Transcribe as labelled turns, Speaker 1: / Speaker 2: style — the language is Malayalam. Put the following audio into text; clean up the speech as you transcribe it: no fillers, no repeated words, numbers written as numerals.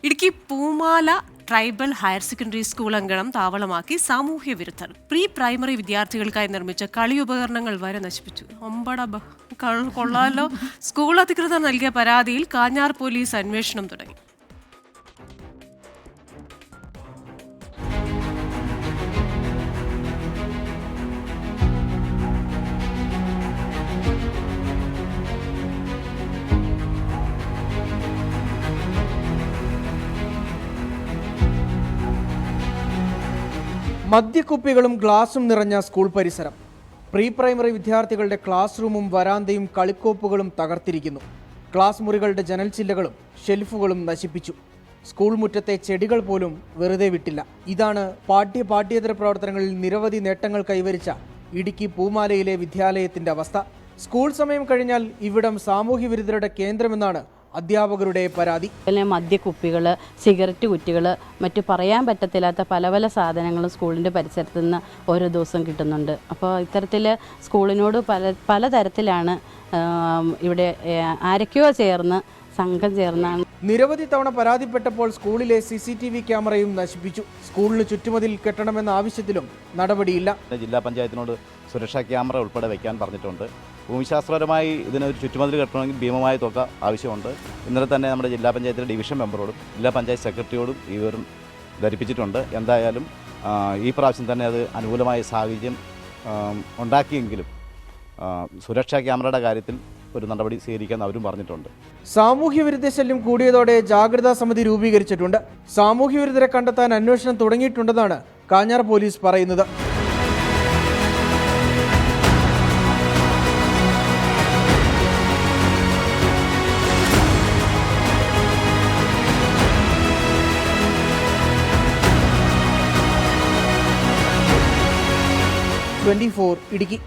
Speaker 1: Idukki Poomala tribal higher secondary school അങ്കണം താവളമാക്കി സാമൂഹ്യ വിരുദ്ധർ പ്രീ പ്രൈമറി വിദ്യാർത്ഥികൾക്കായി നിർമ്മിച്ച കളി ഉപകരണങ്ങൾ വരെ നശിപ്പിച്ചു. കൊള്ളാലോ. സ്കൂൾ അധികൃതർ നൽകിയ പരാതിയിൽ കാഞ്ഞാർ പോലീസ് അന്വേഷണം തുടങ്ങി.
Speaker 2: മദ്യക്കുപ്പികളും ഗ്ലാസും നിറഞ്ഞ സ്കൂൾ പരിസരം. പ്രീ പ്രൈമറി വിദ്യാർത്ഥികളുടെ ക്ലാസ് റൂമും വരാന്തയും കളിക്കോപ്പുകളും തകർത്തിരിക്കുന്നു. ക്ലാസ് മുറികളുടെ ജനൽ ചില്ലകളും ഷെൽഫുകളും നശിപ്പിച്ചു. സ്കൂൾ മുറ്റത്തെ ചെടികൾ പോലും വെറുതെ വിട്ടില്ല. ഇതാണ് പാഠ്യേതര പ്രവർത്തനങ്ങളിൽ നിരവധി നേട്ടങ്ങൾ കൈവരിച്ച ഇടുക്കി പൂമാലയിലെ വിദ്യാലയത്തിന്റെ അവസ്ഥ. സ്കൂൾ സമയം കഴിഞ്ഞാൽ ഇവിടം സാമൂഹ്യ വിരുദ്ധരുടെ കേന്ദ്രമെന്നാണ് അധ്യാപകരുടെ പരാതി.
Speaker 3: മദ്യക്കുപ്പികൾ, സിഗരറ്റ് കുറ്റികൾ, മറ്റു പറയാൻ പറ്റത്തില്ലാത്ത പല പല സാധനങ്ങളും സ്കൂളിൻ്റെ പരിസരത്ത് നിന്ന് ഓരോ ദിവസം കിട്ടുന്നുണ്ട്. അപ്പോൾ ഇത്തരത്തിൽ സ്കൂളിനോട് പലതരത്തിലാണ് ഇവിടെ ആരൊക്കെയോ ചേർന്ന് സംഘം ചേർന്നാണ്.
Speaker 2: നിരവധി തവണ പരാതിപ്പെട്ടപ്പോൾ സ്കൂളിലെ CCTV ക്യാമറയും നശിപ്പിച്ചു. സ്കൂളിന് ചുറ്റുമതിൽ കെട്ടണമെന്ന ആവശ്യത്തിലും നടപടിയില്ല.
Speaker 4: ജില്ലാ പഞ്ചായത്തിനോട് സുരക്ഷാ ക്യാമറ ഉൾപ്പെടെ വയ്ക്കാൻ പറഞ്ഞിട്ടുണ്ട്. ഭൂമിശാസ്ത്രപരമായി ഇതിനൊരു ചുറ്റുമതിൽ കെട്ടണമെങ്കിൽ ഭീമമായ തുക ആവശ്യമുണ്ട്. ഇന്നലെ തന്നെ നമ്മുടെ ജില്ലാ പഞ്ചായത്തിലെ ഡിവിഷൻ മെമ്പറോടും ജില്ലാ പഞ്ചായത്ത് സെക്രട്ടറിയോടും ഈ വിവരം ധരിപ്പിച്ചിട്ടുണ്ട്. എന്തായാലും ഈ പ്രാവശ്യം തന്നെ അത് അനുകൂലമായ സാഹചര്യം ഉണ്ടാക്കിയെങ്കിലും സുരക്ഷാ ക്യാമറയുടെ കാര്യത്തിൽ ഒരു നടപടി സ്വീകരിക്കാൻ അവരും പറഞ്ഞിട്ടുണ്ട്.
Speaker 2: സാമൂഹ്യ വിരുദ്ധ ശല്യം കൂടിയതോടെ ജാഗ്രതാ സമിതി രൂപീകരിച്ചിട്ടുണ്ട്. സാമൂഹ്യ വിരുദ്ധരെ കണ്ടെത്താൻ അന്വേഷണം തുടങ്ങിയിട്ടുണ്ടെന്നാണ് കാഞ്ഞാർ പോലീസ് പറയുന്നത്. ഇടുക്കി.